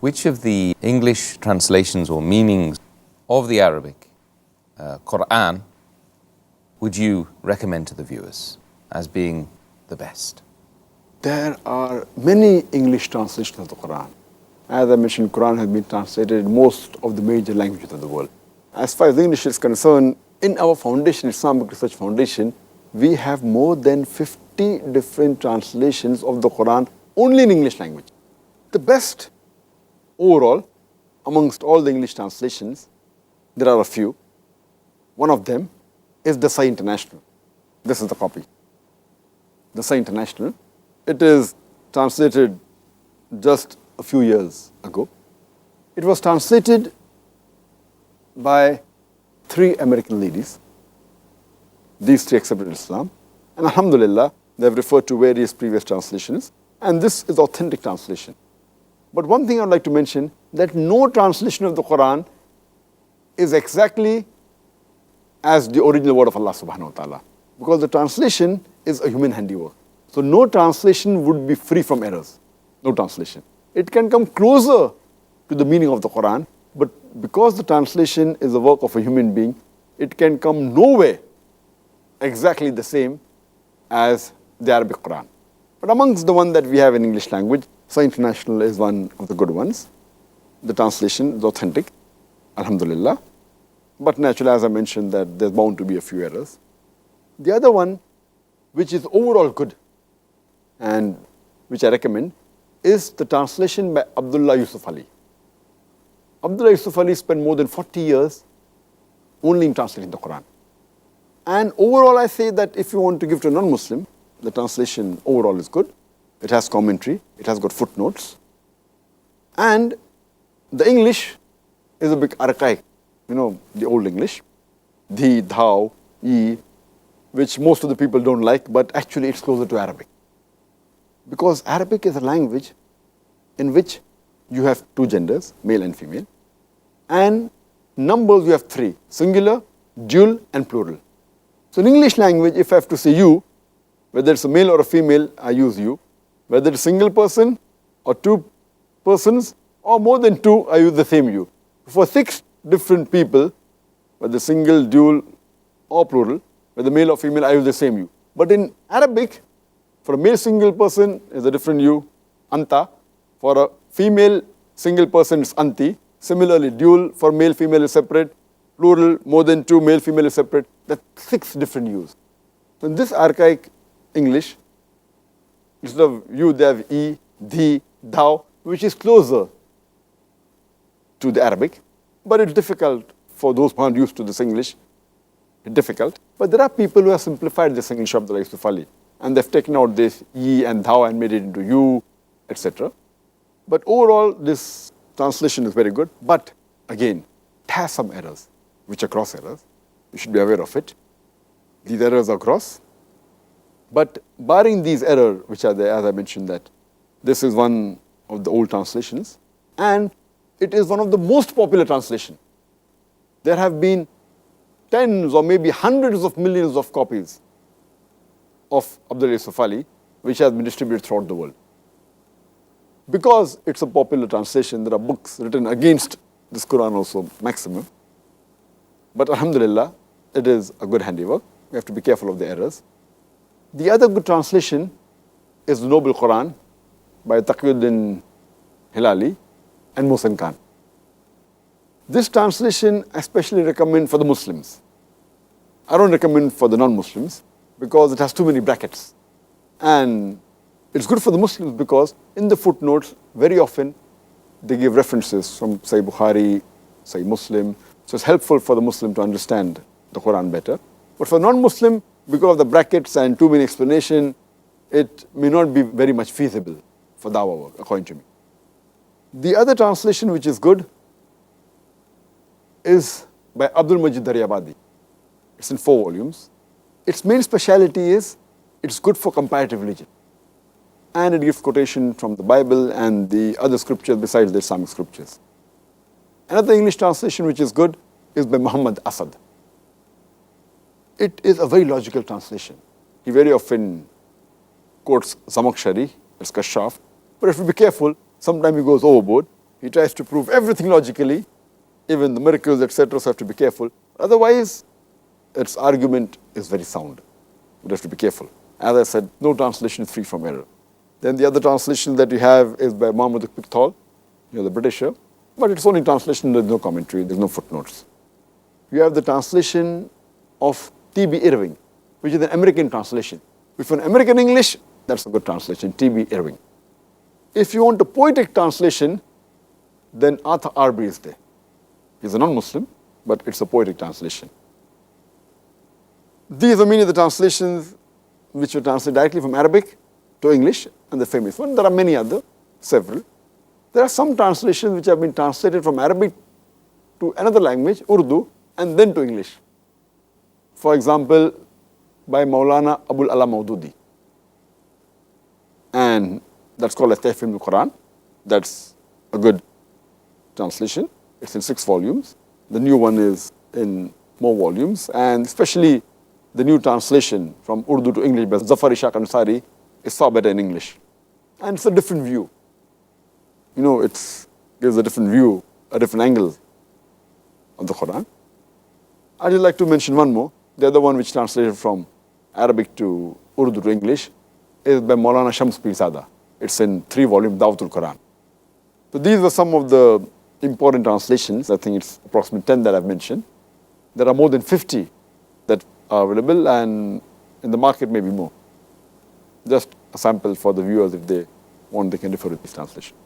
Which of the English translations or meanings of the Arabic Qur'an would you recommend to the viewers as being the best? There are many English translations of the Quran. As I mentioned, Quran has been translated in most of the major languages of the world. As far as English is concerned, in our foundation, Islamic Research Foundation, we have more than 50 different translations of the Quran only in English language. The best overall, amongst all the English translations, there are a few. One of them is the Sai International. This is the copy. The Sai International. It is translated just a few years ago. It was translated by 3 American ladies. These 3 accepted Islam. And alhamdulillah, they have referred to various previous translations. And this is authentic translation. But one thing I would like to mention, that no translation of the Quran is exactly as the original word of Allah subhanahu wa ta'ala. Because the translation is a human handiwork. So no translation would be free from errors. No translation. It can come closer to the meaning of the Quran, but because the translation is the work of a human being, it can come nowhere exactly the same as the Arabic Quran. But amongst the one that we have in English language, Sai International is one of the good ones. The translation is authentic, alhamdulillah. But naturally, as I mentioned, that there's bound to be a few errors. The other one, which is overall good and which I recommend, is the translation by Abdullah Yusuf Ali. Abdullah Yusuf Ali spent more than 40 years only in translating the Quran. And overall, I say that if you want to give to a non-Muslim, the translation overall is good. It has commentary, it has got footnotes. And the English is a bit archaic, the old English. The, thou, ye, which most of the people don't like, but actually it's closer to Arabic. Because Arabic is a language in which you have 2 genders, male and female. And numbers you have 3, singular, dual and plural. So in English language, if I have to say you, whether it's a male or a female, I use you. Whether it's a single person or 2 persons or more than 2, I use the same you. For 6 different people, whether single, dual or plural, whether male or female, I use the same you. But in Arabic, for a male single person is a different you, anta. For a female single person, it's anti. Similarly, dual for male, female is separate. Plural, more than 2, male, female is separate. That's 6 different yous. So in this archaic English, instead of you, they have e, thee, thou, which is closer to the Arabic. But it's difficult for those who aren't used to this English. It's difficult. But there are people who have simplified this English of Abdullah Yusuf Ali. And they've taken out this ye and thou and made it into you, etc. But overall, this translation is very good. But again, it has some errors, which are cross errors. You should be aware of it. These errors are cross. But barring these errors, which are there, as I mentioned, that this is one of the old translations, and it is one of the most popular translations. There have been tens or maybe hundreds of millions of copies of Abdullah Yusuf Ali, which has been distributed throughout the world. Because it's a popular translation, there are books written against this Quran also, maximum. But alhamdulillah, it is a good handiwork. We have to be careful of the errors. The other good translation is the Noble Quran by Taqiyuddin Hilali and Mohsen Khan. This translation I especially recommend for the Muslims. I don't recommend for the non-Muslims because it has too many brackets. And it's good for the Muslims because in the footnotes, very often they give references from Sahih Bukhari, Sahih Muslim. So it's helpful for the Muslim to understand the Quran better. But for non-Muslim, because of the brackets and too many explanation, it may not be very much feasible for dawah work, according to me. The other translation which is good is by Abdul Majid Daryabadi. It's in 4 volumes. Its main speciality is it's good for comparative religion. And it gives quotation from the Bible and the other scriptures besides the Islamic scriptures. Another English translation which is good is by Muhammad Asad. It is a very logical translation. He very often quotes Zamakshari, it's Kashaf, but if you be careful, sometimes he goes overboard He tries to prove everything logically, even the miracles, etc., so have to be careful. Otherwise, its argument is very sound. You have to be careful. As I said, no translation is free from error. Then the other translation that you have is by Muhammad Iqbal, the Britisher, but it's only translation, there's no commentary, there's no footnotes. You have the translation of T.B. Irving, which is an American translation. If an American English, that's a good translation, T.B. Irving. If you want a poetic translation, then Arthur Arby is there. He's a non-Muslim, but it's a poetic translation. These are many of the translations which were translated directly from Arabic to English, and the famous one. There are many other, several. There are some translations which have been translated from Arabic to another language, Urdu, and then to English. For example, by Maulana Abul Ala Maududi. And that's called as Tahfim al-Quran. That's a good translation. It's in 6 volumes. The new one is in more volumes, and especially the new translation from Urdu to English by Zafar Ishaq Ansari is far better in English. And it's a different view. It gives a different view, a different angle of the Quran. I'd just like to mention one more. The other one which translated from Arabic to Urdu to English is by Maulana Shams Pirzada. It's in 3 volumes, Dawtul Quran. So these are some of the important translations. I think it's approximately 10 that I've mentioned. There are more than 50 that are available, and in the market maybe more. Just a sample for the viewers, if they want, they can refer to this translation.